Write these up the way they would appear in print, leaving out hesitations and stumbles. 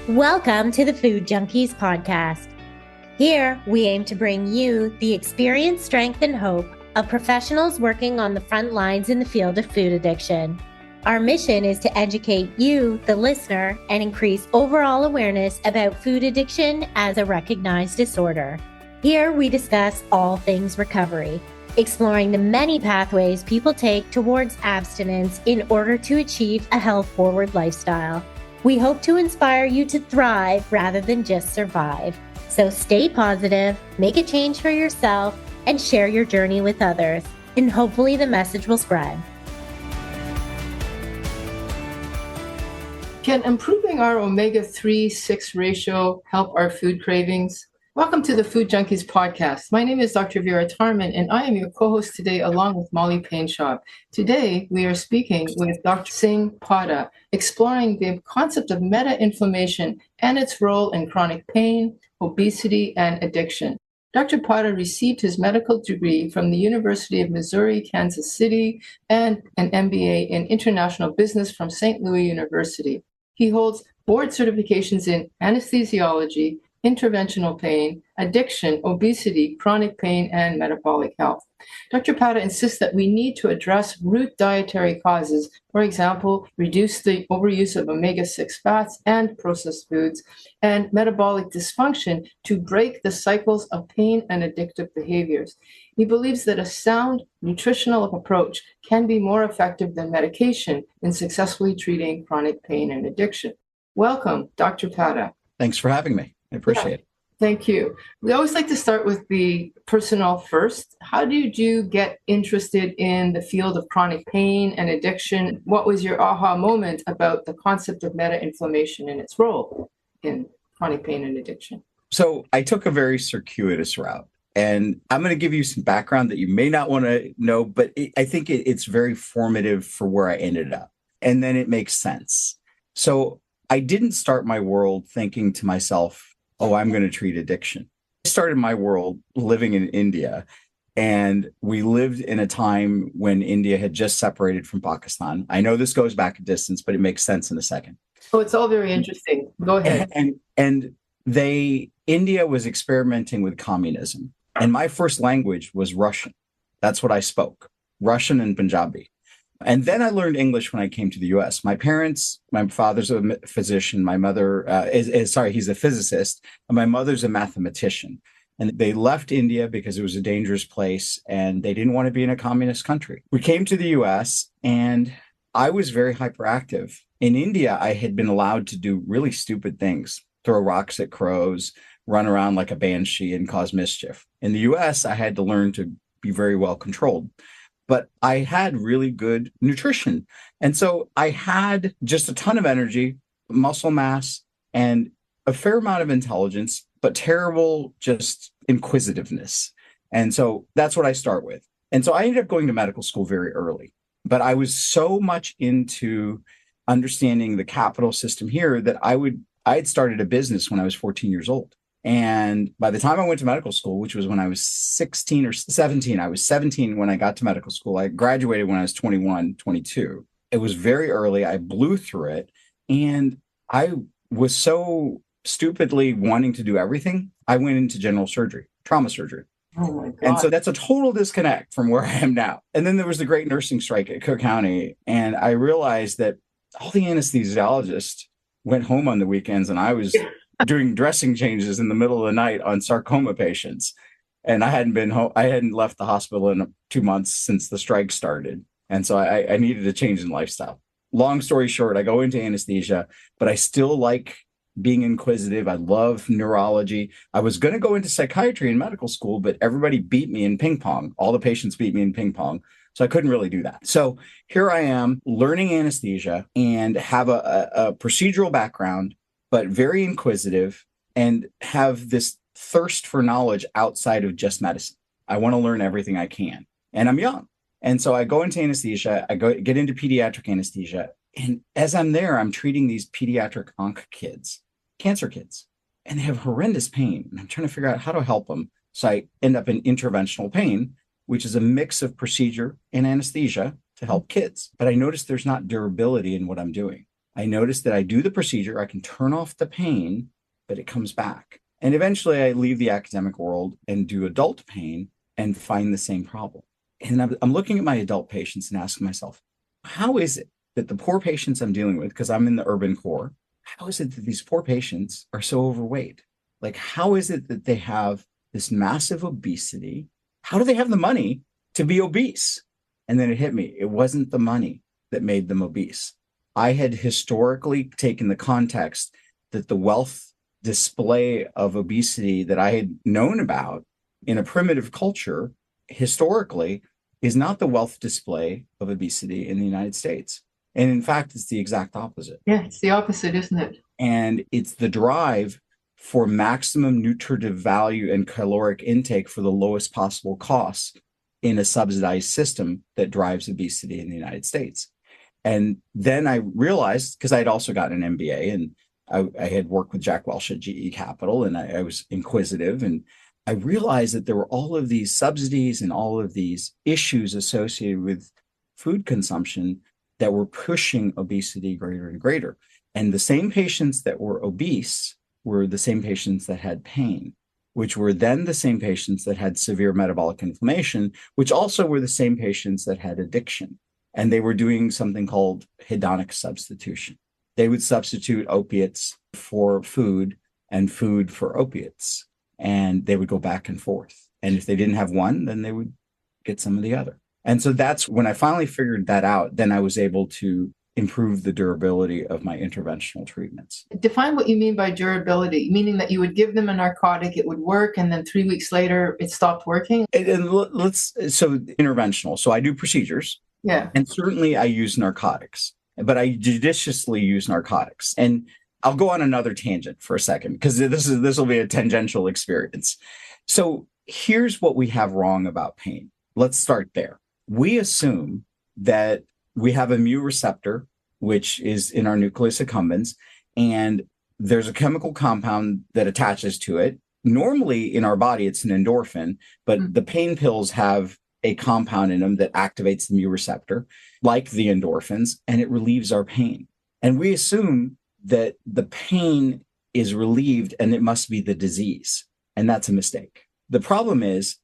Welcome to the Food Junkies Podcast. Here, we aim to bring you the experience, strength, and hope of professionals working on the front lines in the field of food addiction. Our mission is to educate you, the listener, and increase overall awareness about food addiction as a recognized disorder. Here, we discuss all things recovery, exploring the many pathways people take towards abstinence in order to achieve a health-forward lifestyle. We hope to inspire you to thrive rather than just survive. So stay positive, make a change for yourself, and share your journey with others. And hopefully the message will spread. Can improving our omega-3-6 ratio help our food cravings? Welcome to the Food Junkies Podcast. My name is Dr. Vera Tarman, and I am your co-host today along with Molly Painschab. Today, we are speaking with Dr. Singh Padda, exploring the concept of metainflammation and its role in chronic pain, obesity, and addiction. Dr. Padda received his medical degree from the University of Missouri, Kansas City, and an MBA in International Business from St. Louis University. He holds board certifications in anesthesiology, interventional pain, addiction, obesity, chronic pain, and metabolic health. Dr. Padda insists that we need to address root dietary causes, for example, reduce the overuse of omega-6 fats and processed foods, and metabolic dysfunction to break the cycles of pain and addictive behaviors. He believes that a sound nutritional approach can be more effective than medication in successfully treating chronic pain and addiction. Welcome, Dr. Padda. Thanks for having me. I appreciate it. Thank you. We always like to start with the personal first. How did you get interested in the field of chronic pain and addiction? What was your aha moment about the concept of metainflammation and its role in chronic pain and addiction? So I took a very circuitous route, and I'm going to give you some background that you may not want to know, but I think it's very formative for where I ended up. And then it makes sense. So I didn't start my world thinking to myself, oh, I'm going to treat addiction. I started my world living in India, and we lived in a time when India had just separated from Pakistan. I know this goes back a distance, but it makes sense in a second. Oh, it's all very interesting. Go ahead. And India was experimenting with communism. And my first language was Russian. That's what I spoke, Russian and Punjabi. And then I learned English when I came to the US. My father's a physician. My mother he's a physicist. And my mother's a mathematician. And they left India because it was a dangerous place and they didn't want to be in a communist country. We came to the US and I was very hyperactive. In India, I had been allowed to do really stupid things, throw rocks at crows, run around like a banshee and cause mischief. In the US, I had to learn to be very well controlled. But I had really good nutrition. And so I had just a ton of energy, muscle mass, and a fair amount of intelligence, but terrible just inquisitiveness. And so that's what I start with. And so I ended up going to medical school very early. But I was so much into understanding the capital system here that I had started a business when I was 14 years old. And by the time I went to medical school, which was when I was 16 or 17, I was 17 when I got to medical school. I graduated when I was 21, 22. It was very early. I blew through it. And I was so stupidly wanting to do everything. I went into general surgery, trauma surgery. Oh my God. And so that's a total disconnect from where I am now. And then there was the great nursing strike at Cook County. And I realized that all the anesthesiologists went home on the weekends and I was doing dressing changes in the middle of the night on sarcoma patients. And I hadn't been home. I hadn't left the hospital in 2 months since the strike started. And so I needed a change in lifestyle. Long story short, I go into anesthesia, but I still like being inquisitive. I love neurology. I was going to go into psychiatry in medical school, but everybody beat me in ping pong. All the patients beat me in ping pong. So I couldn't really do that. So here I am learning anesthesia and have a procedural background, but very inquisitive and have this thirst for knowledge outside of just medicine. I want to learn everything I can. And I'm young. And so I go into anesthesia, get into pediatric anesthesia. And as I'm there, I'm treating these pediatric onc kids, cancer kids, and they have horrendous pain. And I'm trying to figure out how to help them. So I end up in interventional pain, which is a mix of procedure and anesthesia to help kids. But I noticed there's not durability in what I'm doing. I noticed that I do the procedure, I can turn off the pain, but it comes back. And eventually I leave the academic world and do adult pain and find the same problem. And I'm looking at my adult patients and asking myself, how is it that the poor patients I'm dealing with, because I'm in the urban core, how is it that these poor patients are so overweight? Like, how is it that they have this massive obesity? How do they have the money to be obese? And then it hit me. It wasn't the money that made them obese. I had historically taken the context that the wealth display of obesity that I had known about in a primitive culture historically is not the wealth display of obesity in the United States. And in fact, it's the exact opposite. Yeah, it's the opposite, isn't it? And it's the drive for maximum nutritive value and caloric intake for the lowest possible costs in a subsidized system that drives obesity in the United States. And then I realized, because I had also gotten an MBA and I had worked with Jack Welch at GE Capital, and I was inquisitive, and I realized that there were all of these subsidies and all of these issues associated with food consumption that were pushing obesity greater and greater. And the same patients that were obese were the same patients that had pain, which were then the same patients that had severe metabolic inflammation, which also were the same patients that had addiction. And they were doing something called hedonic substitution. They would substitute opiates for food and food for opiates, and they would go back and forth. And if they didn't have one, then they would get some of the other. And so that's when I finally figured that out, then I was able to improve the durability of my interventional treatments. Define what you mean by durability, meaning that you would give them a narcotic, it would work, and then 3 weeks later it stopped working? So interventional. So I do procedures. Yeah. And certainly I use narcotics, but I judiciously use narcotics. And I'll go on another tangent for a second, because this will be a tangential experience. So here's what we have wrong about pain. Let's start there. We assume that we have a mu receptor, which is in our nucleus accumbens, and there's a chemical compound that attaches to it. Normally in our body, it's an endorphin, but the pain pills have a compound in them that activates the mu receptor, like the endorphins, and it relieves our pain. And we assume that the pain is relieved and it must be the disease. And that's a mistake. The problem is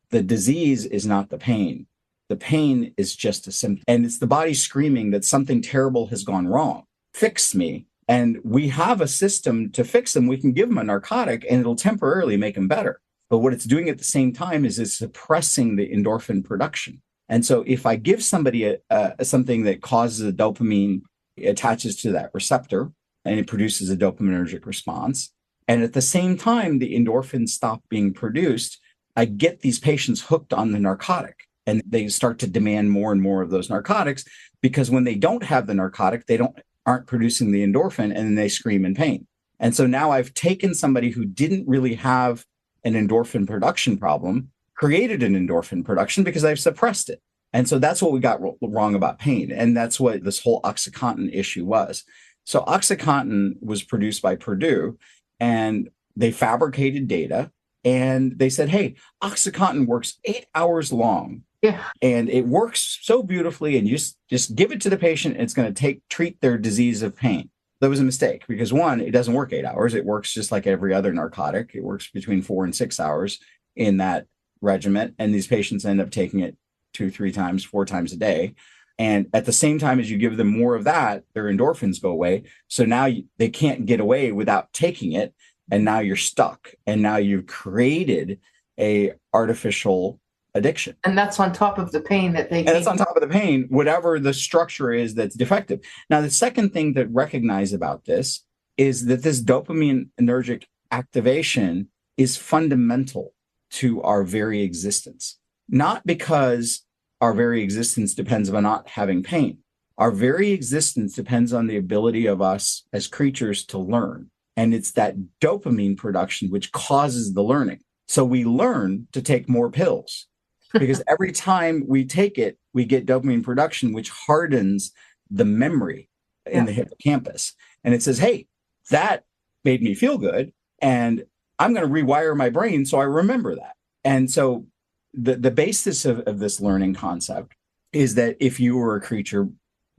the disease is not the pain. The pain is just a symptom. And it's the body screaming that something terrible has gone wrong. Fix me. And we have a system to fix them. We can give them a narcotic and it'll temporarily make them better. But what it's doing at the same time is it's suppressing the endorphin production. And so if I give somebody something that causes a dopamine, it attaches to that receptor and it produces a dopaminergic response, and at the same time, the endorphins stop being produced, I get these patients hooked on the narcotic. And they start to demand more and more of those narcotics, because when they don't have the narcotic, they aren't producing the endorphin, and then they scream in pain. And so now I've taken somebody who didn't really have an endorphin production problem, created an endorphin production because I've suppressed it. And so that's what we got wrong about pain. And that's what this whole OxyContin issue was. So OxyContin was produced by Purdue, and they fabricated data, and they said, hey, OxyContin works 8 hours long. Yeah. And it works so beautifully, and you just give it to the patient, and it's going to treat their disease of pain. That was a mistake, because one, it doesn't work 8 hours. It works just like every other narcotic. It works between 4 and 6 hours in that regimen. And these patients end up taking it 2, 3 times, 4 times a day. And at the same time as you give them more of that, their endorphins go away. So now they can't get away without taking it. And now you're stuck. And now you've created a artificial addiction. And that's on top of the pain that they. And that's on top of the pain, whatever the structure is that's defective. Now, the second thing to recognize about this is that this dopaminergic activation is fundamental to our very existence. Not because our very existence depends on not having pain. Our very existence depends on the ability of us as creatures to learn. And it's that dopamine production which causes the learning. So we learn to take more pills, because every time we take it, we get dopamine production, which hardens the memory in the hippocampus. And it says, hey, that made me feel good, and I'm going to rewire my brain so I remember that. And so the basis of this learning concept is that if you were a creature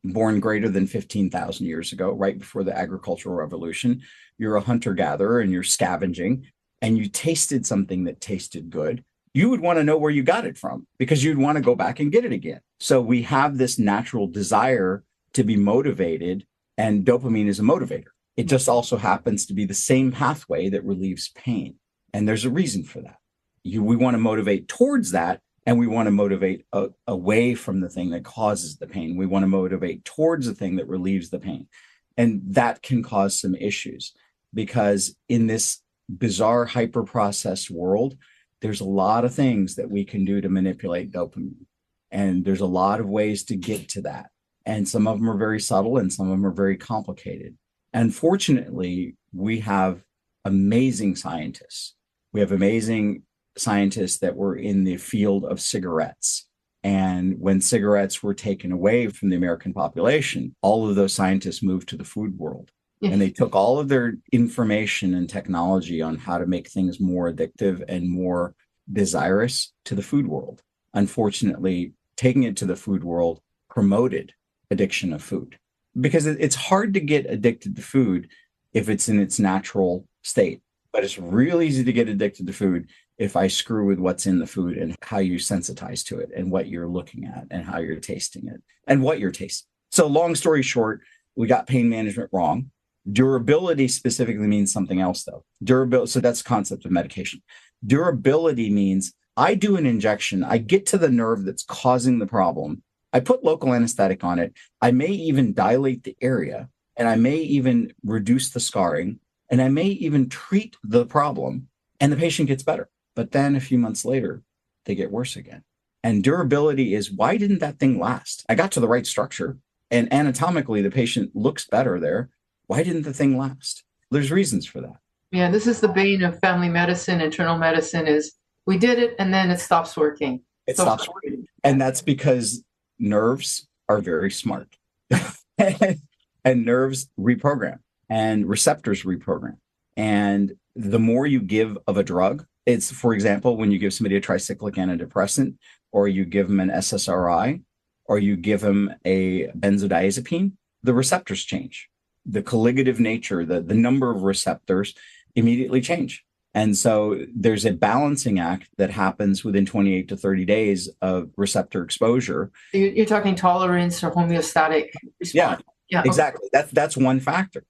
born greater than 15,000 years ago, right before the agricultural revolution. You're a hunter-gatherer and you're scavenging, and you tasted something that tasted good. You would want to know where you got it from because you'd want to go back and get it again. So we have this natural desire to be motivated, and dopamine is a motivator. It just also happens to be the same pathway that relieves pain. And there's a reason for that. We want to motivate towards that, and we want to motivate away from the thing that causes the pain. We want to motivate towards the thing that relieves the pain. And that can cause some issues because in this bizarre hyper-processed world, there's a lot of things that we can do to manipulate dopamine. And there's a lot of ways to get to that. And some of them are very subtle and some of them are very complicated. Unfortunately, we have amazing scientists. We have amazing scientists that were in the field of cigarettes. And when cigarettes were taken away from the American population, all of those scientists moved to the food world. Yes. And they took all of their information and technology on how to make things more addictive and more desirous to the food world. Unfortunately, taking it to the food world promoted addiction of food because it's hard to get addicted to food if it's in its natural state. But it's real easy to get addicted to food if I screw with what's in the food and how you sensitize to it and what you're looking at and how you're tasting it and what you're tasting. So long story short, we got pain management wrong. Durability specifically means something else, though. Durability. So that's the concept of medication. Durability means I do an injection. I get to the nerve that's causing the problem. I put local anesthetic on it. I may even dilate the area, and I may even reduce the scarring, and I may even treat the problem, and the patient gets better. But then a few months later, they get worse again. And durability is, why didn't that thing last? I got to the right structure, and anatomically, the patient looks better there. Why didn't the thing last? There's reasons for that. Yeah, this is the bane of family medicine, internal medicine is we did it, and then it stops working. It stops working. And that's because nerves are very smart. And nerves reprogram. And receptors reprogram. And the more you give of a drug, it's, for example, when you give somebody a tricyclic antidepressant, or you give them an SSRI, or you give them a benzodiazepine, the receptors change. The colligative nature, the number of receptors immediately change. And so there's a balancing act that happens within 28 to 30 days of receptor exposure. You're talking tolerance or homeostatic response. Yeah, exactly. That's one factor.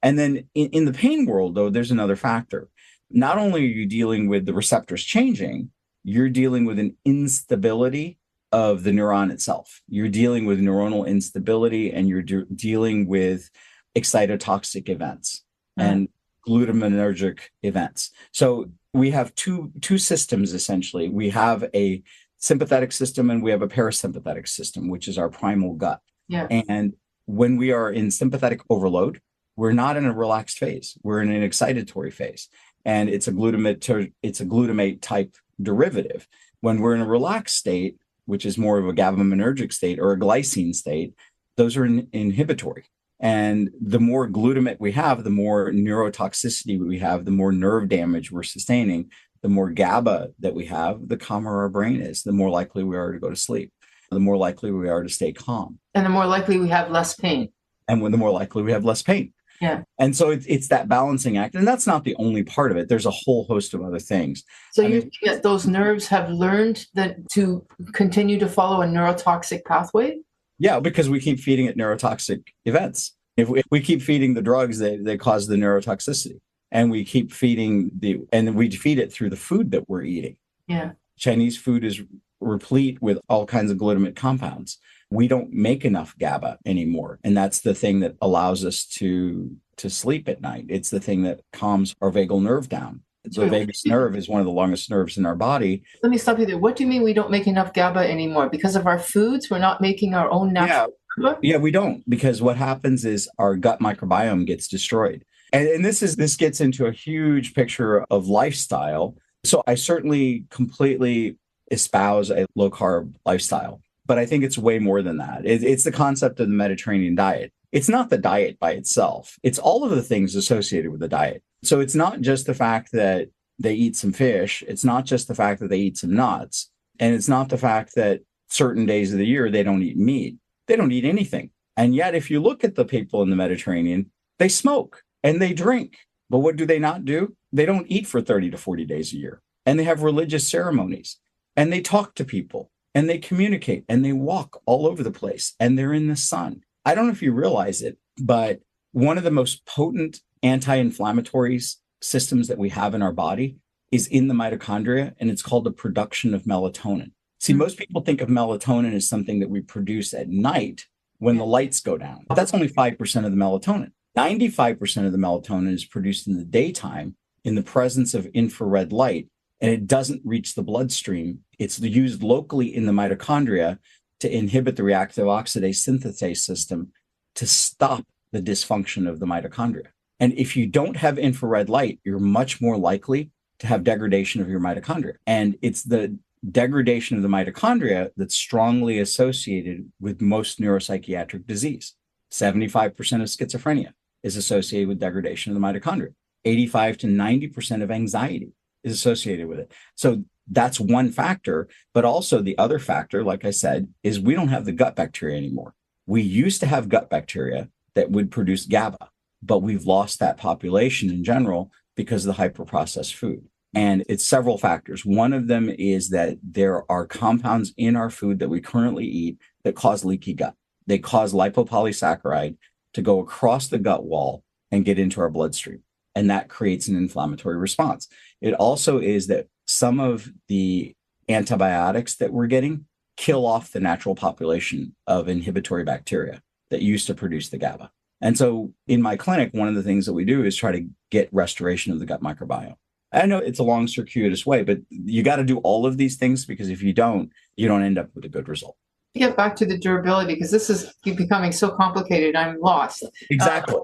And then in the pain world, though, there's another factor. Not only are you dealing with the receptors changing, you're dealing with an instability of the neuron itself. You're dealing with neuronal instability, and you're dealing with excitotoxic events and glutaminergic events. So we have two systems, essentially. We have a sympathetic system and we have a parasympathetic system, which is our primal gut. Yeah. And when we are in sympathetic overload, we're not in a relaxed phase. We're in an excitatory phase. And it's a glutamate type derivative. When we're in a relaxed state, which is more of a GABAergic state or a glycine state, those are inhibitory. And the more glutamate we have, the more neurotoxicity we have, the more nerve damage we're sustaining, the more GABA that we have, the calmer our brain is, the more likely we are to go to sleep, the more likely we are to stay calm. And the more likely we have less pain. And the more likely we have less pain. Yeah. And so it's that balancing act. And that's not the only part of it. There's a whole host of other things. So you think that those nerves have learned that to continue to follow a neurotoxic pathway? Yeah, because we keep feeding it neurotoxic events. If we keep feeding the drugs, they cause the neurotoxicity. And we keep feeding and we feed it through the food that we're eating. Yeah. Chinese food is replete with all kinds of glutamate compounds. We don't make enough GABA anymore. And that's the thing that allows us to sleep at night. It's the thing that calms our vagal nerve down. The vagus nerve is one of the longest nerves in our body. Let me stop you there. What do you mean we don't make enough GABA anymore? Because of our foods, we're not making our own natural GABA? Yeah, we don't. Because what happens is our gut microbiome gets destroyed. And this gets into a huge picture of lifestyle. So I certainly completely espouse a low-carb lifestyle. But I think it's way more than that. It's the concept of the Mediterranean diet. It's not the diet by itself. It's all of the things associated with the diet. So it's not just the fact that they eat some fish. It's not just the fact that they eat some nuts. And it's not the fact that certain days of the year they don't eat meat. They don't eat anything. And yet, if you look at the people in the Mediterranean, they smoke and they drink. But what do they not do? They don't eat for 30 to 40 days a year. And they have religious ceremonies. And they talk to people. And they communicate. And they walk all over the place. And they're in the sun. I don't know if you realize it, but one of the most potent anti-inflammatory systems that we have in our body is in the mitochondria, and it's called the production of melatonin. See, most people think of melatonin as something that we produce at night when the lights go down. But that's only 5% of the melatonin. 95% of the melatonin is produced in the daytime in the presence of infrared light, and it doesn't reach the bloodstream. It's used locally in the mitochondria to inhibit the reactive oxidase synthase system to stop the dysfunction of the mitochondria. And if you don't have infrared light, you're much more likely to have degradation of your mitochondria. And it's the degradation of the mitochondria that's strongly associated with most neuropsychiatric disease. 75% of schizophrenia is associated with degradation of the mitochondria. 85 to 90% of anxiety is associated with it. So that's one factor. But also the other factor, like I said, is we don't have the gut bacteria anymore. We used to have gut bacteria that would produce GABA, but we've lost that population in general because of the hyperprocessed food. And it's several factors. One of them is that there are compounds in our food that we currently eat that cause leaky gut. They cause lipopolysaccharide to go across the gut wall and get into our bloodstream. And that creates an inflammatory response. It also is that some of the antibiotics that we're getting kill off the natural population of inhibitory bacteria that used to produce the GABA. And so in my clinic, one of the things that we do is try to get restoration of the gut microbiome. I know it's a long circuitous way, but you got to do all of these things, because if you don't end up with a good result. Get back to the durability, because this is becoming so complicated. I'm lost. Exactly.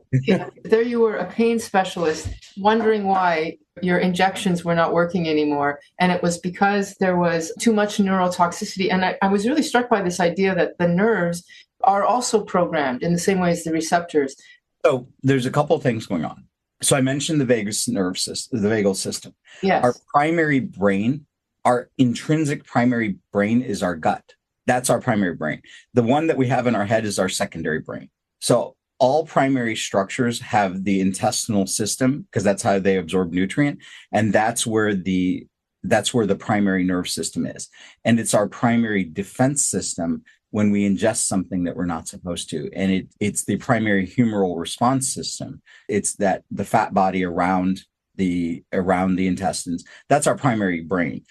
There you were, a pain specialist, wondering why your injections were not working anymore. And it was because there was too much neurotoxicity. And I was really struck by this idea that the nerves are also programmed in the same way as the receptors. So there's a couple of things going on. So I mentioned the vagus nerve system, the vagal system. Yes. Our primary brain, our intrinsic primary brain is our gut. That's our primary brain. The one that we have in our head is our secondary brain. So all primary structures have the intestinal system, because that's how they absorb nutrient. And that's where the primary nerve system is. And it's our primary defense system when we ingest something that we're not supposed to. And it's the primary humoral response system. It's that the fat body around the intestines. That's our primary brain.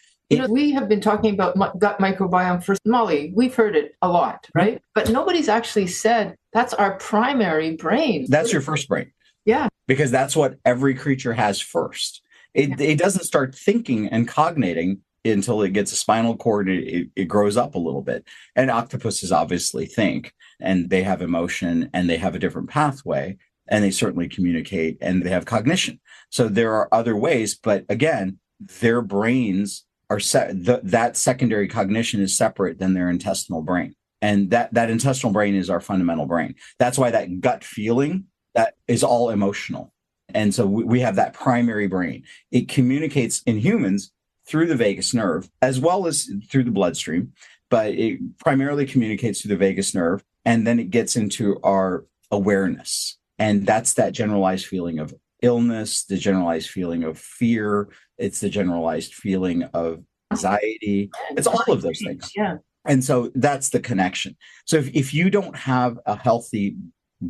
We have been talking about gut microbiome for Molly. We've heard it a lot, right? But nobody's actually said that's our primary brain. That's your first brain. Yeah. Because that's what every creature has first. It doesn't start thinking and cognating until it gets a spinal cord. It grows up a little bit. And octopuses obviously think, and they have emotion, and they have a different pathway, and they certainly communicate, and they have cognition. So there are other ways, but again, their brains are that secondary cognition is separate than their intestinal brain. And that intestinal brain is our fundamental brain. That's why that gut feeling, that is all emotional. And so we have that primary brain. It communicates in humans through the vagus nerve as well as through the bloodstream, but it primarily communicates through the vagus nerve. And then it gets into our awareness. And that's that generalized feeling of illness, the generalized feeling of fear. It's the generalized feeling of anxiety. It's all of those things. Yeah. And so that's the connection. So if you don't have a healthy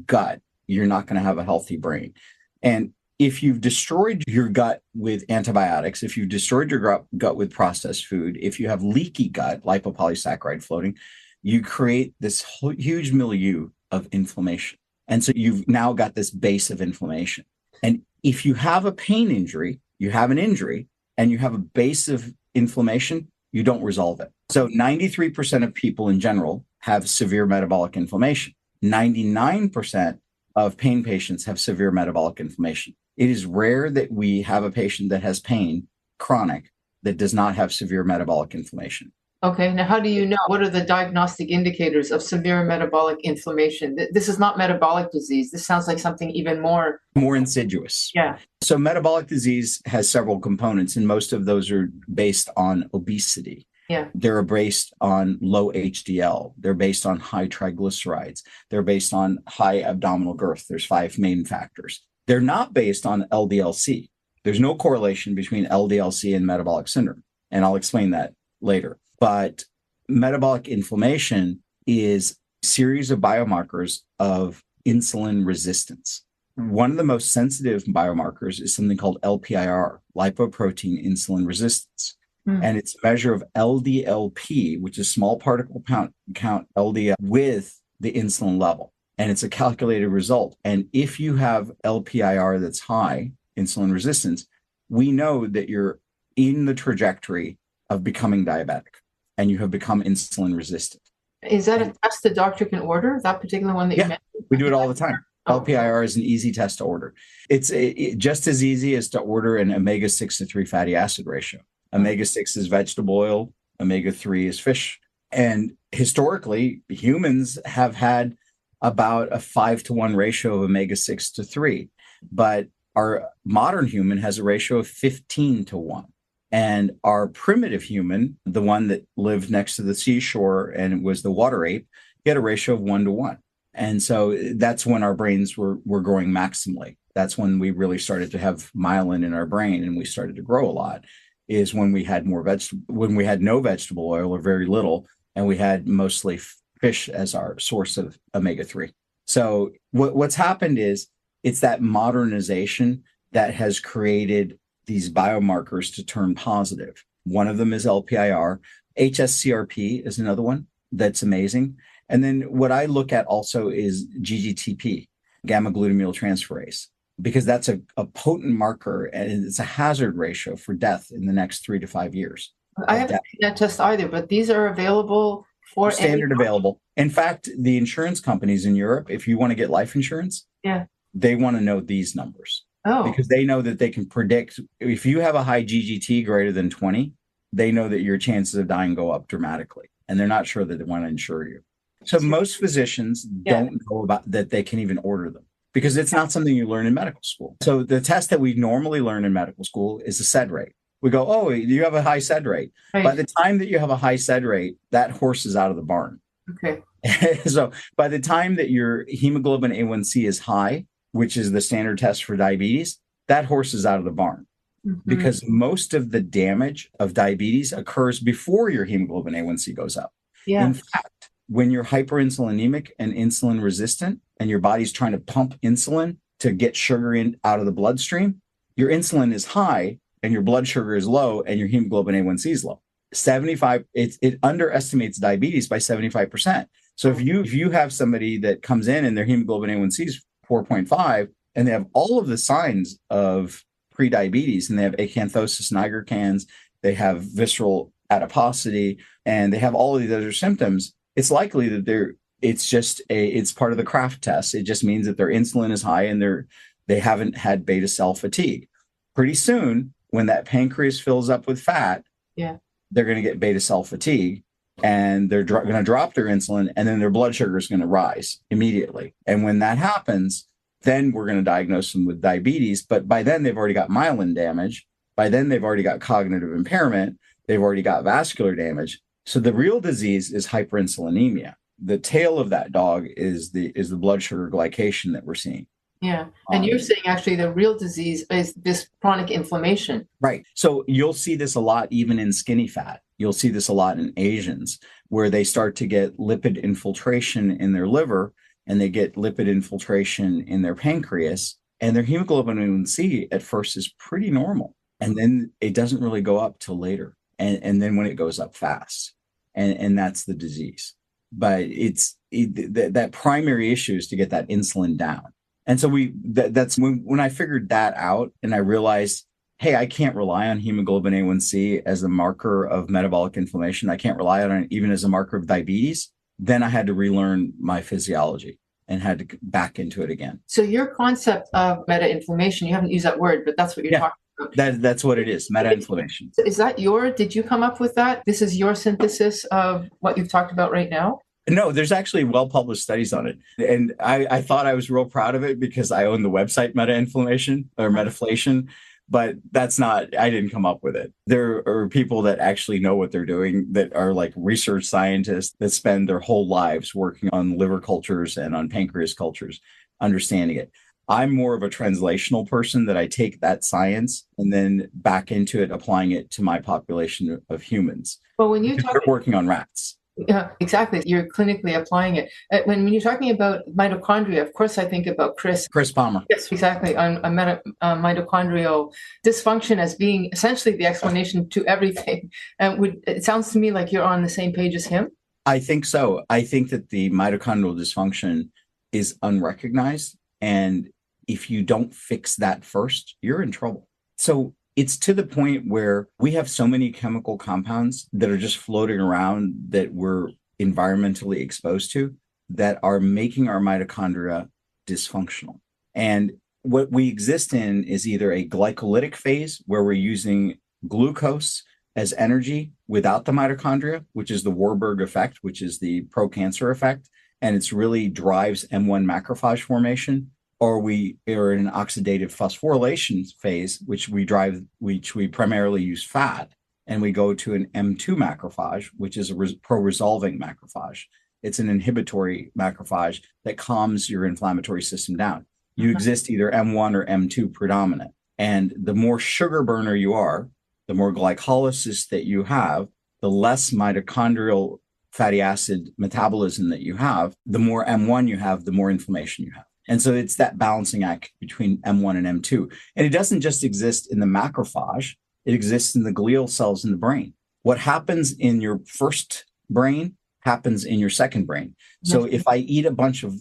gut, you're not going to have a healthy brain. And if you've destroyed your gut with antibiotics, if you've destroyed your gut with processed food, if you have leaky gut, lipopolysaccharide floating, you create this huge milieu of inflammation. And so you've now got this base of inflammation. And if you have a pain injury, you have an injury, and you have a base of inflammation, you don't resolve it. So 93% of people in general have severe metabolic inflammation. 99% of pain patients have severe metabolic inflammation. It is rare that we have a patient that has pain, chronic, that does not have severe metabolic inflammation. Okay, now how do you know? What are the diagnostic indicators of severe metabolic inflammation? This is not metabolic disease. This sounds like something even more insidious. Yeah. So metabolic disease has several components, and most of those are based on obesity. Yeah. They're based on low HDL. They're based on high triglycerides. They're based on high abdominal girth. There's 5 main factors. They're not based on LDL-C. There's no correlation between LDL-C and metabolic syndrome. And I'll explain that later. But metabolic inflammation is a series of biomarkers of insulin resistance. One of the most sensitive biomarkers is something called LPIR, lipoprotein insulin resistance. And it's a measure of LDLP, which is small particle count LDL with the insulin level. And it's a calculated result. And if you have LPIR that's high, insulin resistance, we know that you're in the trajectory of becoming diabetic and you have become insulin resistant. Is that a test the doctor can order, that particular one that you mentioned? We do it all the time. LPIR is an easy test to order. It's just as easy as to order an omega-6 to 3 fatty acid ratio. Omega-6 is vegetable oil, omega-3 is fish. And historically, humans have had about a 5-to-1 ratio of omega-6 to 3. But our modern human has a ratio of 15-to-1. And our primitive human, the one that lived next to the seashore and was the water ape, he had a ratio of 1-to-1. And so that's when our brains were growing maximally. That's when we really started to have myelin in our brain and we started to grow a lot. Is when we had when we had no vegetable oil or very little, and we had mostly fish as our source of omega-3. So what's happened is it's that modernization that has created these biomarkers to turn positive. One of them is LPIR. HSCRP is another one that's amazing. And then what I look at also is GGTP, gamma glutamyl transferase, because that's a potent marker and it's a hazard ratio for death in the next 3 to 5 years. I haven't seen that test either, but these are available for standard available. In fact, the insurance companies in Europe, if you want to get life insurance, they want to know these numbers. Because they know that they can predict if you have a high GGT greater than 20, they know that your chances of dying go up dramatically, and they're not sure that they want to insure you. So most physicians don't know about that they can even order them because it's not something you learn in medical school. So the test that we normally learn in medical school is the SED rate. We go, oh, you have a high SED rate. Right. By the time that you have a high SED rate, that horse is out of the barn. Okay. So by the time that your hemoglobin A1C is high, which is the standard test for diabetes, that horse is out of the barn. Because most of the damage of diabetes occurs before your hemoglobin A1C goes up. Yeah. In fact, when you're hyperinsulinemic and insulin resistant and your body's trying to pump insulin to get sugar out of the bloodstream, your insulin is high and your blood sugar is low and your hemoglobin A1C is low. It underestimates diabetes by 75%. So if you have somebody that comes in and their hemoglobin A1C is 4.5 and they have all of the signs of prediabetes and they have acanthosis nigricans, they have visceral adiposity, and they have all of these other symptoms, it's likely that it's part of the Kraft test. It just means that their insulin is high and they haven't had beta cell fatigue. Pretty soon, when that pancreas fills up with fat, they're going to get beta cell fatigue and they're going to drop their insulin and then their blood sugar is going to rise immediately. And when that happens, then we're going to diagnose them with diabetes. But by then they've already got myelin damage. By then they've already got cognitive impairment. They've already got vascular damage. So the real disease is hyperinsulinemia. The tail of that dog is the blood sugar glycation that we're seeing. Yeah. And you're saying actually the real disease is this chronic inflammation. Right. So you'll see this a lot even in skinny fat. You'll see this a lot in Asians where they start to get lipid infiltration in their liver and they get lipid infiltration in their pancreas and their hemoglobin A1C at first is pretty normal. And then it doesn't really go up till later. And then when it goes up fast and that's the disease. But that primary issue is to get that insulin down. And so that's when I figured that out and I realized, hey, I can't rely on hemoglobin A1C as a marker of metabolic inflammation. I can't rely on it even as a marker of diabetes. Then I had to relearn my physiology and had to back into it again. So your concept of metainflammation, you haven't used that word, but that's what you're talking about. That's what it is, metainflammation. Is that did you come up with that? This is your synthesis of what you've talked about right now? No, there's actually well-published studies on it. And I thought I was real proud of it because I own the website MetaInflammation or Metaflation. but I didn't come up with it. There are people that actually know what they're doing, that are like research scientists that spend their whole lives working on liver cultures and on pancreas cultures, understanding it. I'm more of a translational person, that I take that science and then back into it, applying it to my population of humans. Well, when you're working on rats. Yeah, exactly. You're clinically applying it. When you're talking about mitochondria, of course, I think about Chris Palmer. Yes, exactly. On mitochondrial dysfunction as being essentially the explanation to everything. And it sounds to me like you're on the same page as him. I think so. I think that the mitochondrial dysfunction is unrecognized. And if you don't fix that first, you're in trouble. So it's to the point where we have so many chemical compounds that are just floating around that we're environmentally exposed to, that are making our mitochondria dysfunctional. And what we exist in is either a glycolytic phase, where we're using glucose as energy without the mitochondria, which is the Warburg effect, which is the pro-cancer effect, and it's really drives M1 macrophage formation. Or we are in an oxidative phosphorylation phase, which we primarily use fat, and we go to an M2 macrophage, which is a pro-resolving macrophage. It's an inhibitory macrophage that calms your inflammatory system down. You exist either M1 or M2 predominant. And the more sugar burner you are, the more glycolysis that you have, the less mitochondrial fatty acid metabolism that you have, the more M1 you have, the more inflammation you have. And so it's that balancing act between M1 and M2. And it doesn't just exist in the macrophage, it exists in the glial cells in the brain. What happens in your first brain happens in your second brain. So if I eat a bunch of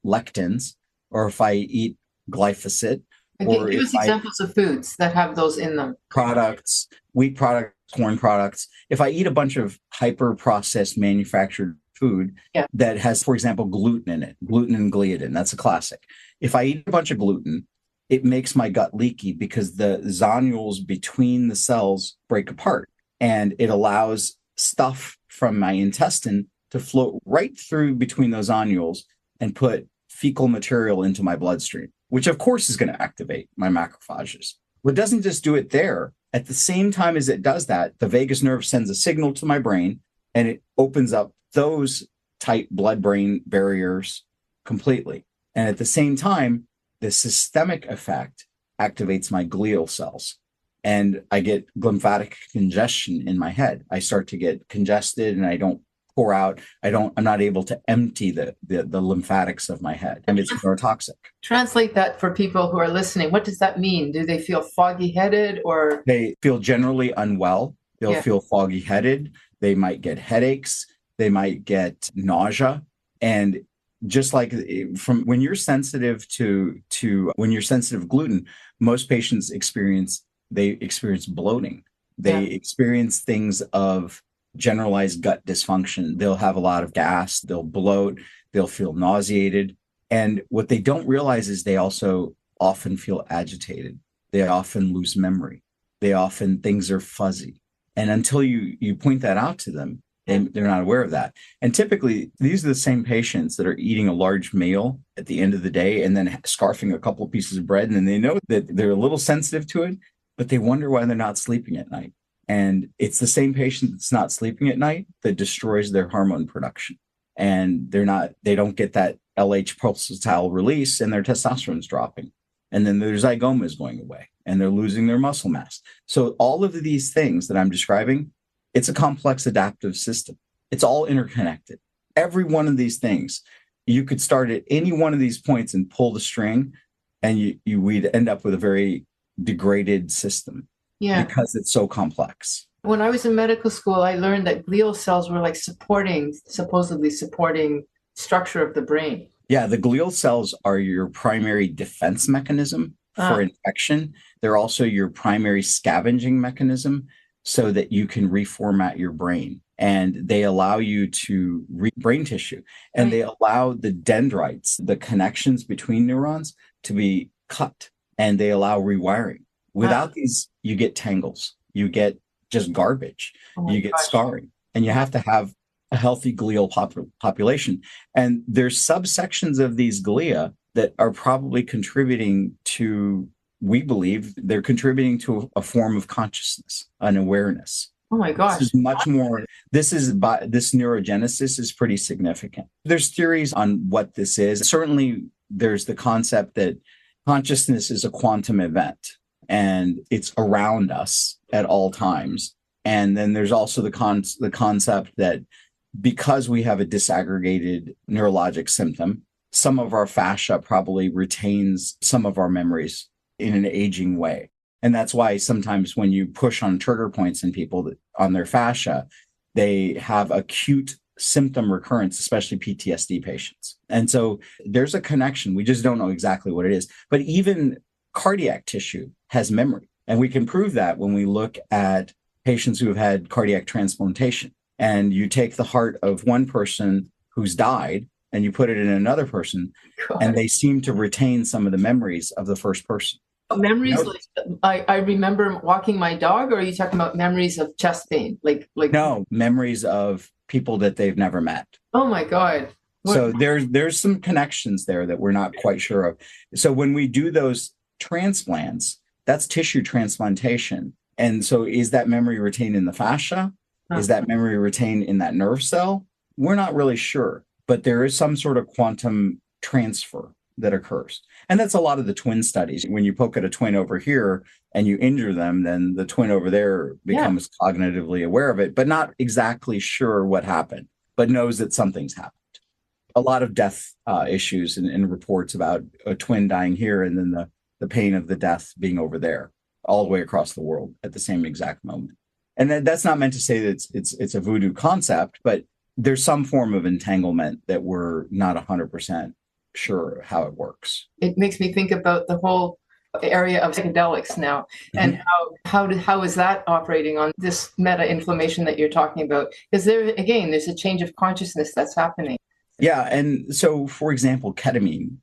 lectins, or if I eat glyphosate, or give us examples of foods that have those in them. Products, wheat products, corn products. If I eat a bunch of hyper-processed manufactured food that has, for example, gluten in it, gluten and gliadin, that's a classic. If I eat a bunch of gluten, it makes my gut leaky because the zonules between the cells break apart, and it allows stuff from my intestine to float right through between those zonules and put fecal material into my bloodstream, which of course is going to activate my macrophages. Well, it doesn't just do it there. At the same time as it does that, the vagus nerve sends a signal to my brain, and it opens up those tight blood-brain barriers completely. And at the same time, the systemic effect activates my glial cells, and I get lymphatic congestion in my head. I start to get congested, and I don't pour out. I'm not able to empty the lymphatics of my head, and it's neurotoxic. Translate that for people who are listening. What does that mean? Do they feel foggy-headed, or? They feel generally unwell. They'll feel foggy-headed. They might get headaches. They might get nausea. And just like from when you're sensitive to gluten, most patients experience bloating. They experience things of generalized gut dysfunction. They'll have a lot of gas, they'll bloat, they'll feel nauseated. And what they don't realize is they also often feel agitated. They often lose memory. Things are fuzzy. And until you point that out to them, and they're not aware of that. And typically, these are the same patients that are eating a large meal at the end of the day and then scarfing a couple of pieces of bread. And then they know that they're a little sensitive to it, but they wonder why they're not sleeping at night. And it's the same patient that's not sleeping at night that destroys their hormone production. And they don't get that LH pulsatile release, and their testosterone's dropping. And then their zygoma is going away, and they're losing their muscle mass. So all of these things that I'm describing, it's a complex adaptive system. It's all interconnected. Every one of these things, you could start at any one of these points and pull the string, and we'd end up with a very degraded system because it's so complex. When I was in medical school, I learned that glial cells were like supposedly supporting structure of the brain. Yeah, the glial cells are your primary defense mechanism for infection. They're also your primary scavenging mechanism, so that you can reformat your brain. And they allow you to brain tissue, and they allow the dendrites, the connections between neurons, to be cut, and they allow rewiring. Without these, you get tangles, you get just garbage, you get scarring, and you have to have a healthy glial population. And there's subsections of these glia that are probably contributing to we believe they're contributing to a form of consciousness, an awareness. Oh my gosh. This is much more, this neurogenesis is pretty significant. There's theories on what this is. Certainly, there's the concept that consciousness is a quantum event and it's around us at all times. And then there's also the concept that because we have a disaggregated neurologic symptom, some of our fascia probably retains some of our memories in an aging way. And that's why sometimes when you push on trigger points in people on their fascia, they have acute symptom recurrence, especially PTSD patients. And so there's a connection. We just don't know exactly what it is. But even cardiac tissue has memory. And we can prove that when we look at patients who have had cardiac transplantation. And you take the heart of one person who's died and you put it in another person, and they seem to retain some of the memories of the first person. Memories, like I remember walking my dog, or are you talking about memories of chest pain? Like No, memories of people that they've never met. Oh my God. So there's some connections there that we're not quite sure of. So when we do those transplants, that's tissue transplantation. And so is that memory retained in the fascia? Is that memory retained in that nerve cell? We're not really sure, but there is some sort of quantum transfer that occurs. And that's a lot of the twin studies. When you poke at a twin over here and you injure them, then the twin over there becomes cognitively aware of it, but not exactly sure what happened, but knows that something's happened. A lot of death issues and reports about a twin dying here and then the pain of the death being over there, all the way across the world at the same exact moment. And that's not meant to say that it's a voodoo concept, but there's some form of entanglement that we're not 100% sure how it works. It makes me think about the whole area of psychedelics now, and how is that operating on this meta-inflammation that you're talking about? Because there's a change of consciousness that's happening. Yeah. And so, for example, ketamine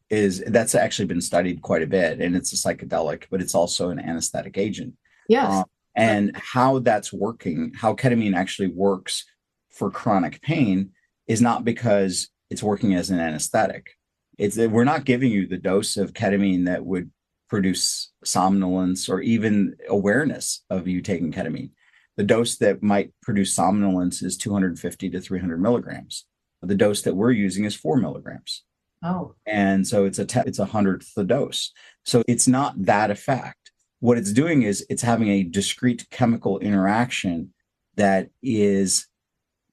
that's actually been studied quite a bit, and it's a psychedelic, but it's also an anesthetic agent. Yes. And how that's working, how ketamine actually works for chronic pain is not because it's working as an anesthetic. We're not giving you the dose of ketamine that would produce somnolence or even awareness of you taking ketamine. The dose that might produce somnolence is 250 to 300 milligrams. The dose that we're using is 4 milligrams. Oh. And so it's a hundredth the dose. So it's not that effect. What it's doing is it's having a discrete chemical interaction that is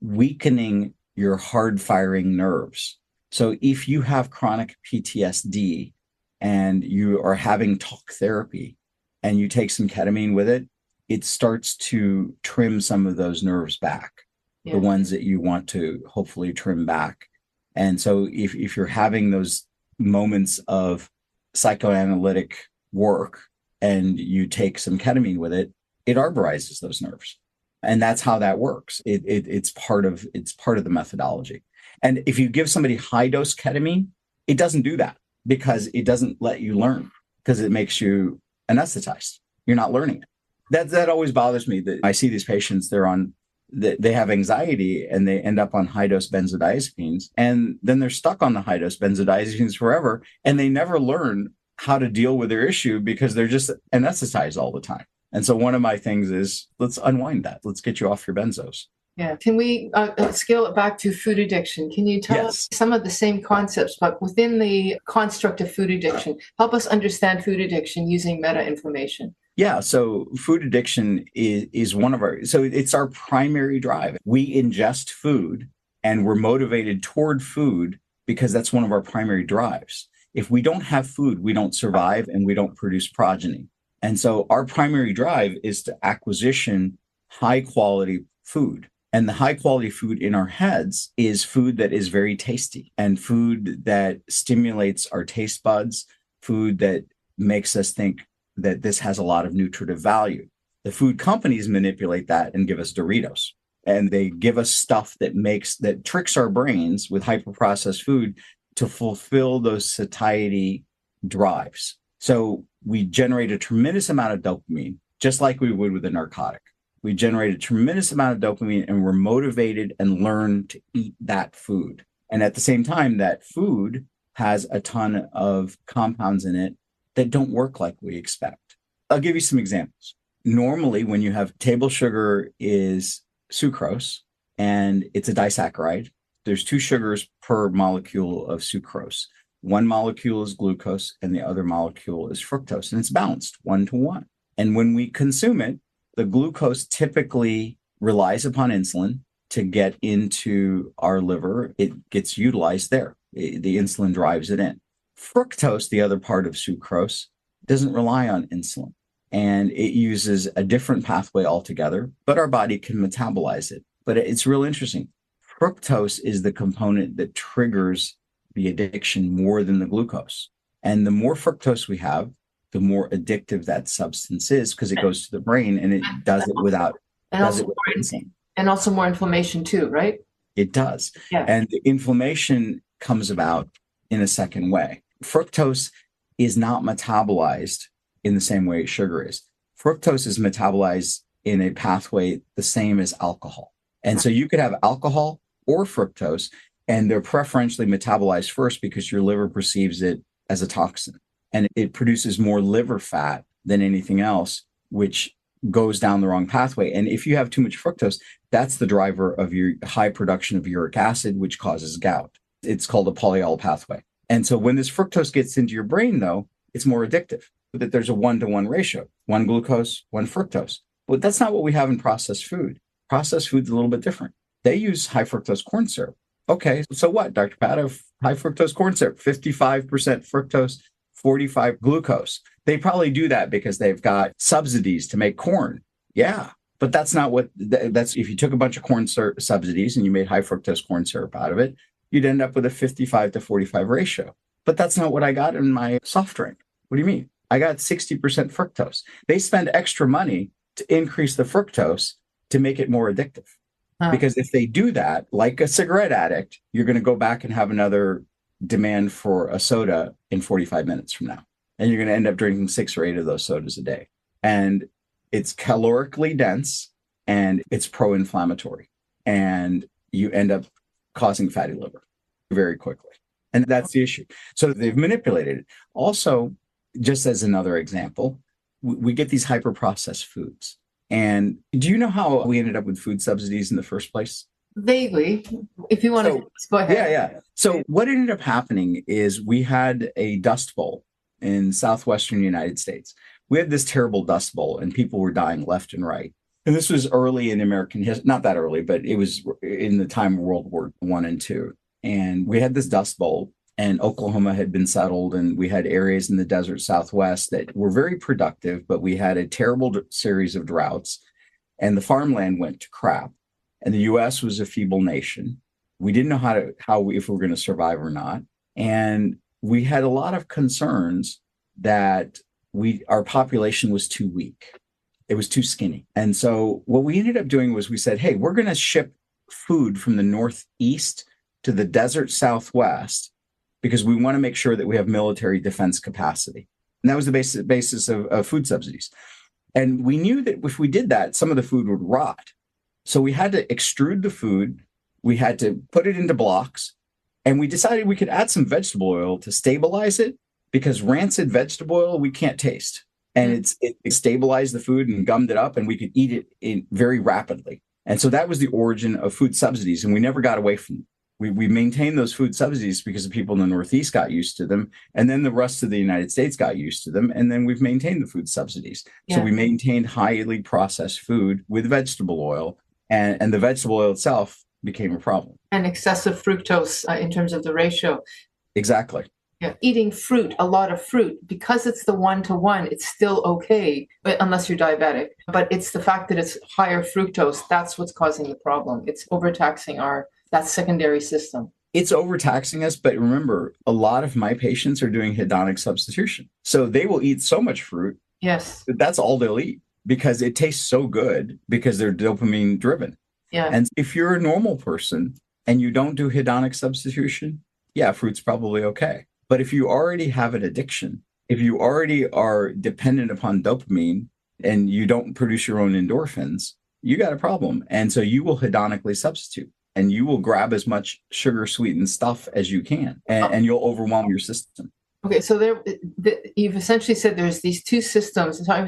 weakening your hard firing nerves. So if you have chronic PTSD and you are having talk therapy and you take some ketamine with it, it starts to trim some of those nerves back, the ones that you want to hopefully trim back. And so if you're having those moments of psychoanalytic work and you take some ketamine with it, it arborizes those nerves. And that's how that works. It's part of the methodology. And if you give somebody high dose ketamine, it doesn't do that because it doesn't let you learn, because it makes you anesthetized. You're not learning it. That always bothers me, that I see these patients, they have anxiety and they end up on high dose benzodiazepines, and then they're stuck on the high dose benzodiazepines forever, and they never learn how to deal with their issue because they're just anesthetized all the time. And so one of my things is, let's unwind that. Let's get you off your benzos. Yeah. Can we scale it back to food addiction? Can you tell us some of the same concepts, but within the construct of food addiction? Help us understand food addiction using meta-inflammation. Yeah. So food addiction is it's our primary drive. We ingest food and we're motivated toward food because that's one of our primary drives. If we don't have food, we don't survive and we don't produce progeny. And so our primary drive is to acquisition high quality food. And the high quality food in our heads is food that is very tasty and food that stimulates our taste buds, food that makes us think that this has a lot of nutritive value. The food companies manipulate that and give us Doritos. And they give us stuff that tricks our brains with hyper-processed food to fulfill those satiety drives. So we generate a tremendous amount of dopamine, just like we would with a narcotic. We generate a tremendous amount of dopamine and we're motivated and learn to eat that food. And at the same time, that food has a ton of compounds in it that don't work like we expect. I'll give you some examples. Normally, when you have table sugar is sucrose and it's a disaccharide, there's 2 sugars per molecule of sucrose. One molecule is glucose and the other molecule is fructose, and it's balanced 1-to-1. And when we consume it, the glucose typically relies upon insulin to get into our liver. It gets utilized there. The insulin drives it in. Fructose, the other part of sucrose, doesn't rely on insulin, and it uses a different pathway altogether, but our body can metabolize it. But it's real interesting. Fructose is the component that triggers the addiction more than the glucose. And the more fructose we have, the more addictive that substance is, because it goes to the brain and it does it without insulin. And also more inflammation too, right? It does. Yeah. And the inflammation comes about in a second way. Fructose is not metabolized in the same way sugar is. Fructose is metabolized in a pathway the same as alcohol. And so you could have alcohol or fructose, and they're preferentially metabolized first because your liver perceives it as a toxin. And it produces more liver fat than anything else, which goes down the wrong pathway. And if you have too much fructose, that's the driver of your high production of uric acid, which causes gout. It's called a polyol pathway. And so when this fructose gets into your brain, though, it's more addictive, that there's a 1-to-1 ratio, 1 glucose, 1 fructose. But that's not what we have in processed food. Processed food's a little bit different. They use high fructose corn syrup. Okay, so what, Dr. Padda? High fructose corn syrup, 55% fructose, 45 glucose. They probably do that because they've got subsidies to make corn. Yeah, but that's not what, that's if you took a bunch of corn subsidies and you made high fructose corn syrup out of it, you'd end up with a 55-to-45 ratio. But that's not what I got in my soft drink. What do you mean? I got 60% fructose. They spend extra money to increase the fructose to make it more addictive. Because if they do that, like a cigarette addict, you're going to go back and have another demand for a soda in 45 minutes from now. And you're going to end up drinking 6 or 8 of those sodas a day. And it's calorically dense and it's pro-inflammatory. And you end up causing fatty liver very quickly. And that's the issue. So they've manipulated it. Also, just as another example, we get these hyper-processed foods. And do you know how we ended up with food subsidies in the first place? Vaguely, if you want to go ahead. Yeah. So what ended up happening is we had a dust bowl in southwestern United States. We had this terrible dust bowl and people were dying left and right. And this was early in American history, not that early, but it was in the time of World War I and II. And we had this dust bowl, and Oklahoma had been settled, and we had areas in the desert Southwest that were very productive, but we had a terrible series of droughts, and the farmland went to crap. And the U.S. was a feeble nation. We didn't know if we were going to survive or not. And we had a lot of concerns that our population was too weak. It was too skinny. And so what we ended up doing was we said, hey, we're going to ship food from the Northeast to the desert Southwest because we want to make sure that we have military defense capacity. And that was the basis of food subsidies. And we knew that if we did that, some of the food would rot. So we had to extrude the food. We had to put it into blocks. And we decided we could add some vegetable oil to stabilize it, because rancid vegetable oil we can't taste. And it stabilized the food and gummed it up, and we could eat it very rapidly. And so that was the origin of food subsidies. And we never got away from them. We maintained those food subsidies because the people in the Northeast got used to them. And then the rest of the United States got used to them. And then we've maintained the food subsidies. Yeah. So we maintained highly processed food with vegetable oil, and the vegetable oil itself became a problem. And excessive fructose in terms of the ratio. Exactly. Yeah, eating fruit, a lot of fruit, because it's the 1-to-1, it's still okay, but unless you're diabetic. But it's the fact that it's higher fructose, that's what's causing the problem. It's overtaxing that secondary system. It's overtaxing us, but remember, a lot of my patients are doing hedonic substitution. So they will eat so much fruit. Yes. That's all they'll eat because it tastes so good because they're dopamine driven. Yeah. And if you're a normal person and you don't do hedonic substitution, yeah, fruit's probably okay. But if you already have an addiction, if you already are dependent upon dopamine and you don't produce your own endorphins, you got a problem. And so you will hedonically substitute and you will grab as much sugar sweetened stuff as you can and you'll overwhelm your system. Okay, so you've essentially said there's these two systems. I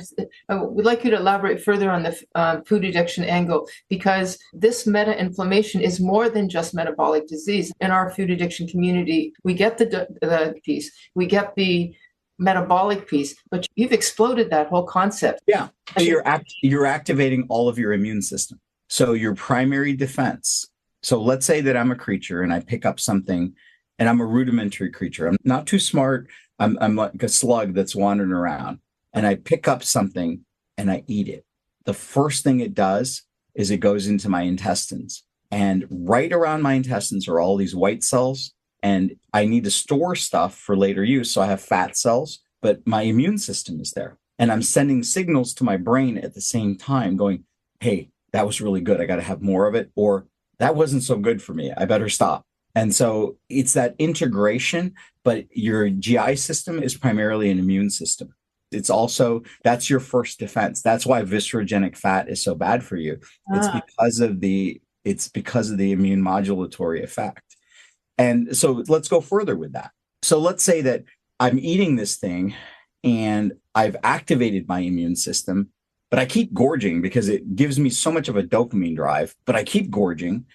would like you to elaborate further on the food addiction angle, because this meta-inflammation is more than just metabolic disease. In our food addiction community, we get the piece, we get the metabolic piece, but you've exploded that whole concept. Yeah, so you're activating all of your immune system. So your primary defense. So let's say that I'm a creature and I pick up something. And I'm a rudimentary creature. I'm not too smart. I'm like a slug that's wandering around. And I pick up something and I eat it. The first thing it does is it goes into my intestines. And right around my intestines are all these white cells. And I need to store stuff for later use. So I have fat cells, but my immune system is there. And I'm sending signals to my brain at the same time going, hey, that was really good. I got to have more of it. Or that wasn't so good for me. I better stop. And so it's that integration, but your GI system is primarily an immune system. It's also, that's your first defense. That's why viscerogenic fat is so bad for you. It's because of the immune modulatory effect. And so let's go further with that. So let's say that I'm eating this thing and I've activated my immune system, but I keep gorging because it gives me so much of a dopamine drive, but I keep gorging.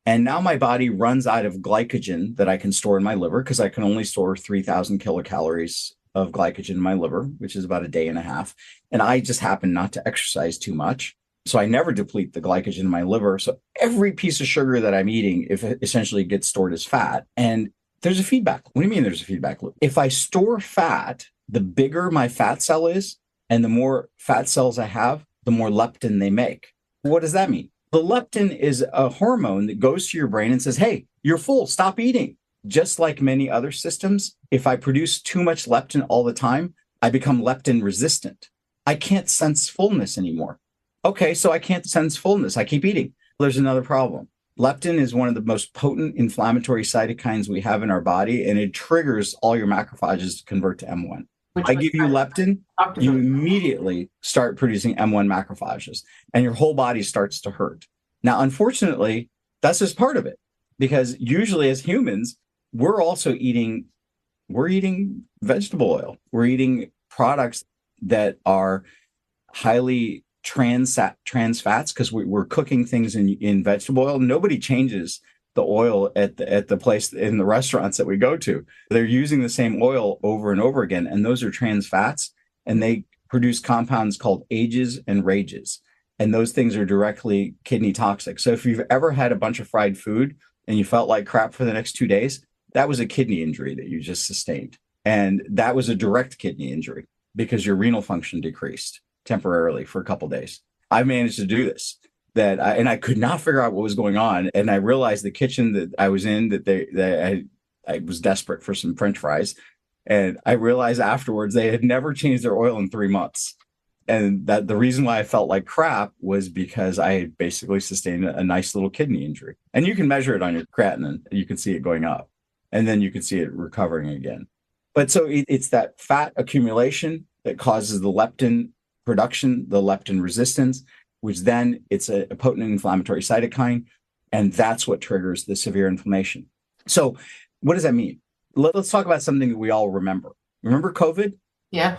And now my body runs out of glycogen that I can store in my liver, because I can only store 3,000 kilocalories of glycogen in my liver, which is about a day and a half. And I just happen not to exercise too much. So I never deplete the glycogen in my liver. So every piece of sugar that I'm eating, if it essentially gets stored as fat. And there's a feedback. What do you mean there's a feedback loop? If I store fat, the bigger my fat cell is, and the more fat cells I have, the more leptin they make. What does that mean? The leptin is a hormone that goes to your brain and says, hey, you're full, stop eating. Just like many other systems, if I produce too much leptin all the time, I become leptin resistant. I can't sense fullness anymore. Okay, so I can't sense fullness. I keep eating. There's another problem. Leptin is one of the most potent inflammatory cytokines we have in our body, and it triggers all your macrophages to convert to M1. I give you leptin, you immediately start producing M1 macrophages, and your whole body starts to hurt. Now, unfortunately, that's just part of it, because usually as humans, we're eating vegetable oil. We're eating products that are highly trans fats, because we're cooking things in vegetable oil. Nobody changes the oil at the place in the restaurants that we go to. They're using the same oil over and over again, and those are trans fats, and they produce compounds called ages and rages, and those things are directly kidney toxic. So if you've ever had a bunch of fried food and you felt like crap for the next 2 days, that was a kidney injury that you just sustained, and that was a direct kidney injury because your renal function decreased temporarily for a couple of days. I managed to do this. And I could not figure out what was going on. And I realized the kitchen that I was in, I was desperate for some French fries. And I realized afterwards they had never changed their oil in 3 months. And that the reason why I felt like crap was because I had basically sustained a nice little kidney injury. And you can measure it on your creatinine. You can see it going up, and then you can see it recovering again. But so it's that fat accumulation that causes the leptin production, the leptin resistance, which then it's a potent inflammatory cytokine, and that's what triggers the severe inflammation. So what does that mean? Let's talk about something that we all remember. Remember COVID? Yeah.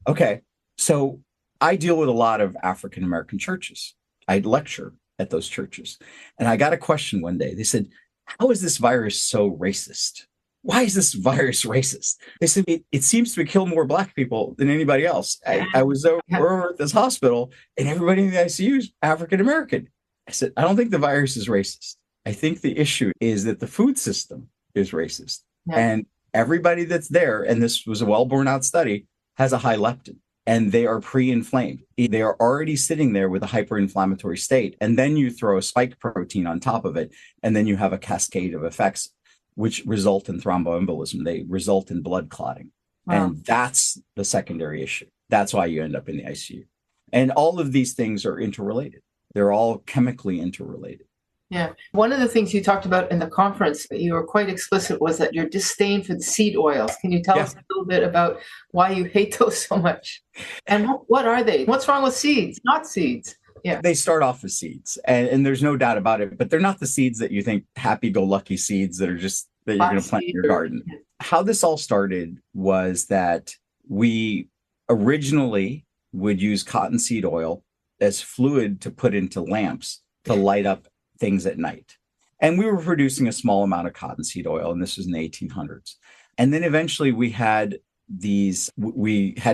Okay. So I deal with a lot of African-American churches. I lecture at those churches. And I got a question one day. They said, how is this virus so racist? Why is this virus racist? They said, it seems to kill more Black people than anybody else. I was over at this hospital, and everybody in the ICU is African-American. I said, I don't think the virus is racist. I think the issue is that the food system is racist. Yeah. And everybody that's there, and this was a well-borne out study, has a high leptin, and they are pre-inflamed. They are already sitting there with a hyperinflammatory state. And then you throw a spike protein on top of it, and then you have a cascade of effects which result in thromboembolism. They result in blood clotting. Wow. And that's the secondary issue. That's why you end up in the ICU. And all of these things are interrelated. They're all chemically interrelated. Yeah. One of the things you talked about in the conference that you were quite explicit was that your disdain for the seed oils. Can you tell us a little bit about why you hate those so much? And what are they? What's wrong with seeds? Not seeds. Yeah. They start off as seeds, and there's no doubt about it, but they're not the seeds that you think happy-go-lucky seeds that are just that you're going to plant in your garden. How this all started was that we originally would use cottonseed oil as fluid to put into lamps to light up things at night. And we were producing a small amount of cottonseed oil, and this was in the 1800s. And then eventually we had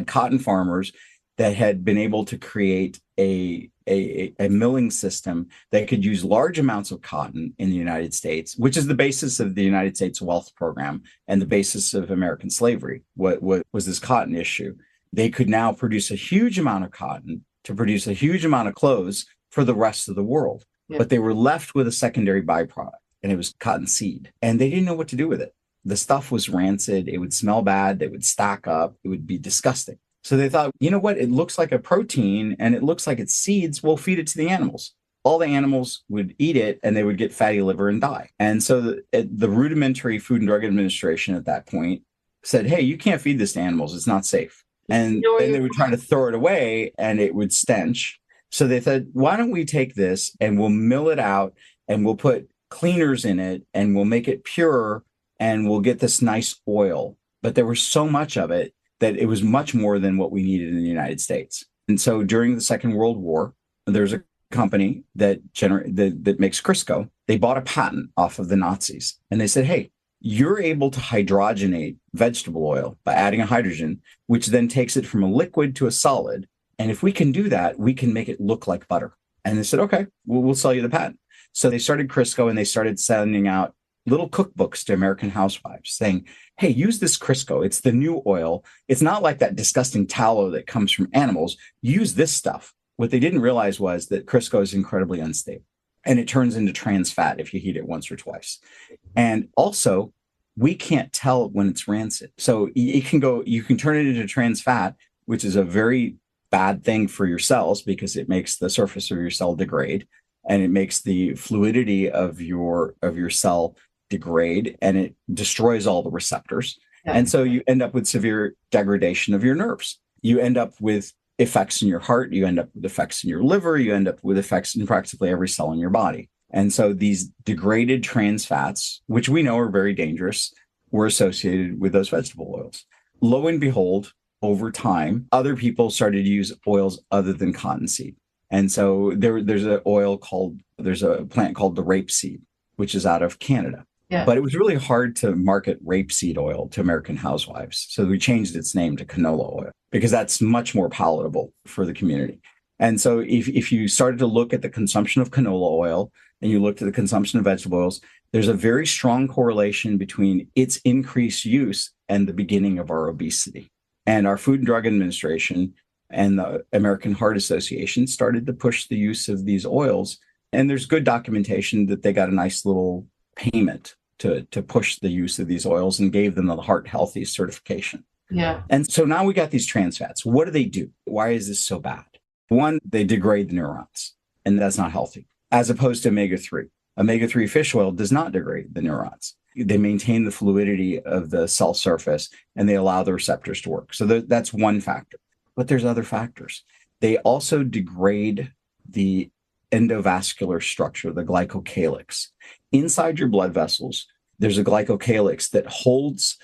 cotton farmers that had been able to create a milling system that could use large amounts of cotton in the United States, which is the basis of the United States Wealth Program and the basis of American slavery. What was this cotton issue? They could now produce a huge amount of cotton to produce a huge amount of clothes for the rest of the world. Yeah. But they were left with a secondary byproduct, and it was cottonseed. And they didn't know what to do with it. The stuff was rancid. It would smell bad. They would stack up. It would be disgusting. So they thought, you know what? It looks like a protein and it looks like it's seeds. We'll feed it to the animals. All the animals would eat it and they would get fatty liver and die. And so the rudimentary Food and Drug Administration at that point said, hey, you can't feed this to animals. It's not safe. And then they would try to throw it away and it would stench. So they said, why don't we take this and we'll mill it out and we'll put cleaners in it and we'll make it pure and we'll get this nice oil. But there was so much of it that it was much more than what we needed in the United States. And so during the Second World War, there's a company that makes Crisco. They bought a patent off of the Nazis. And they said, hey, you're able to hydrogenate vegetable oil by adding a hydrogen, which then takes it from a liquid to a solid. And if we can do that, we can make it look like butter. And they said, okay, we'll sell you the patent. So they started Crisco and they started sending out little cookbooks to American housewives saying, hey, use this Crisco. It's the new oil. It's not like that disgusting tallow that comes from animals. Use this stuff. What they didn't realize was that Crisco is incredibly unstable and it turns into trans fat if you heat it once or twice. And also, we can't tell when it's rancid. So you can turn it into trans fat, which is a very bad thing for your cells because it makes the surface of your cell degrade and it makes the fluidity of your cell degrade and it destroys all the receptors. Yeah. And so you end up with severe degradation of your nerves. You end up with effects in your heart. You end up with effects in your liver. You end up with effects in practically every cell in your body. And so these degraded trans fats, which we know are very dangerous, were associated with those vegetable oils. Lo and behold, over time, other people started to use oils other than cottonseed. And so there's a plant called the rapeseed, which is out of Canada. Yeah. But it was really hard to market rapeseed oil to American housewives. So we changed its name to canola oil because that's much more palatable for the community. And so if you started to look at the consumption of canola oil and you looked at the consumption of vegetable oils, there's a very strong correlation between its increased use and the beginning of our obesity. And our Food and Drug Administration and the American Heart Association started to push the use of these oils. And there's good documentation that they got a nice little payment to push the use of these oils and gave them the Heart Healthy certification. Yeah. And so now we got these trans fats. What do they do? Why is this so bad? One, they degrade the neurons, and that's not healthy, as opposed to omega-3. Omega-3 fish oil does not degrade the neurons. They maintain the fluidity of the cell surface, and they allow the receptors to work. So that's one factor. But there's other factors. They also degrade the endovascular structure, the glycocalyx. Inside your blood vessels, there's a glycocalyx that holds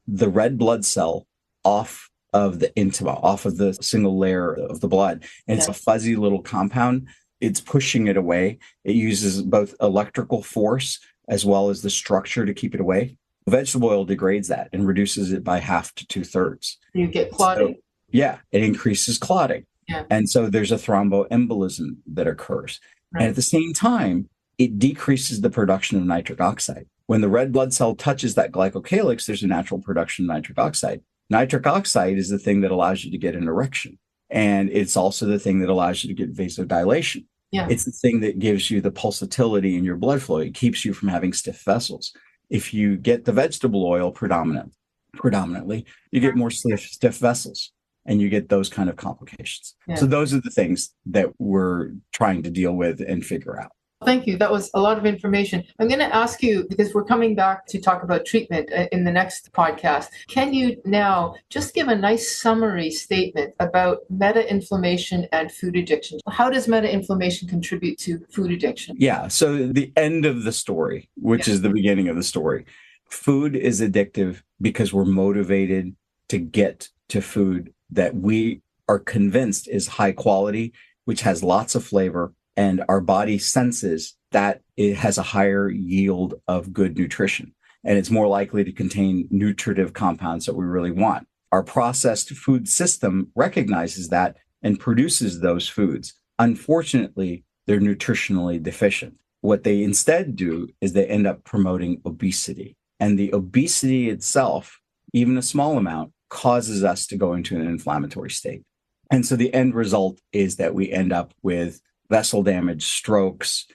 the red blood cell off of the intima, off of the single layer of the blood. And it's a fuzzy little compound. It's pushing it away. It uses both electrical force as well as the structure to keep it away. Vegetable oil degrades that and reduces it by half to 2/3. You get clotting. So, yeah, it increases clotting. Yeah. And so there's a thromboembolism that occurs. Right. And at the same time, it decreases the production of nitric oxide. When the red blood cell touches that glycocalyx, there's a natural production of nitric oxide. Nitric oxide is the thing that allows you to get an erection. And it's also the thing that allows you to get vasodilation. Yeah. It's the thing that gives you the pulsatility in your blood flow. It keeps you from having stiff vessels. If you get the vegetable oil predominantly, you get more stiff vessels and you get those kind of complications. Yeah. So those are the things that we're trying to deal with and figure out. Thank you. That was a lot of information. I'm going to ask you, because we're coming back to talk about treatment in the next podcast, can you now just give a nice summary statement about meta-inflammation and food addiction? How does meta-inflammation contribute to food addiction? Yeah. So the end of the story, which is the beginning of the story, food is addictive because we're motivated to get to food that we are convinced is high quality, which has lots of flavor, and our body senses that it has a higher yield of good nutrition, and it's more likely to contain nutritive compounds that we really want. Our processed food system recognizes that and produces those foods. Unfortunately, they're nutritionally deficient. What they instead do is they end up promoting obesity. And the obesity itself, even a small amount, causes us to go into an inflammatory state. And so the end result is that we end up with vessel damage, strokes,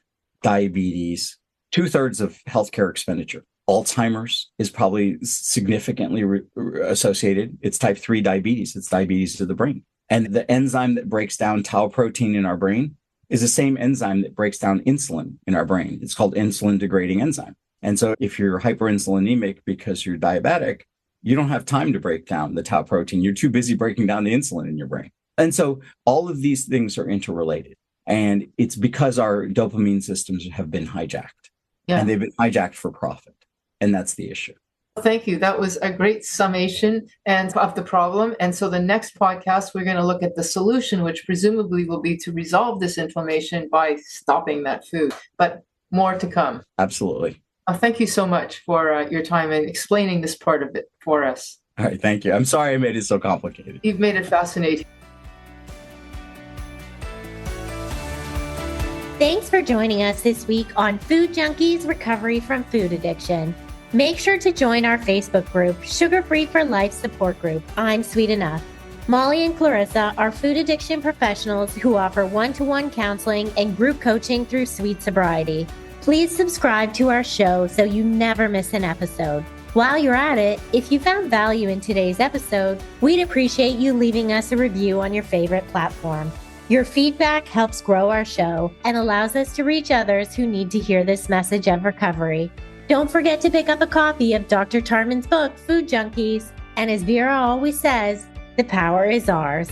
diabetes, 2/3 of healthcare expenditure. Alzheimer's is probably significantly associated. It's type 3 diabetes. It's diabetes to the brain. And the enzyme that breaks down tau protein in our brain is the same enzyme that breaks down insulin in our brain. It's called insulin degrading enzyme. And so if you're hyperinsulinemic because you're diabetic, you don't have time to break down the tau protein. You're too busy breaking down the insulin in your brain. And so all of these things are interrelated. And it's because our dopamine systems have been hijacked. And they've been hijacked for profit. And that's the issue. Thank you. That was a great summation of the problem. And so the next podcast, we're going to look at the solution, which presumably will be to resolve this inflammation by stopping that food. But more to come. Absolutely. Thank you so much for your time and explaining this part of it for us. All right. Thank you. I'm sorry I made it so complicated. You've made it fascinating. Thanks for joining us this week on Food Junkies Recovery from Food Addiction. Make sure to join our Facebook group, Sugar Free for Life Support Group, I'm Sweet Enough. Molly and Clarissa are food addiction professionals who offer one-to-one counseling and group coaching through Sweet Sobriety. Please subscribe to our show so you never miss an episode. While you're at it, if you found value in today's episode, we'd appreciate you leaving us a review on your favorite platform. Your feedback helps grow our show and allows us to reach others who need to hear this message of recovery. Don't forget to pick up a copy of Dr. Tarman's book, Food Junkies. And as Vera always says, the power is ours.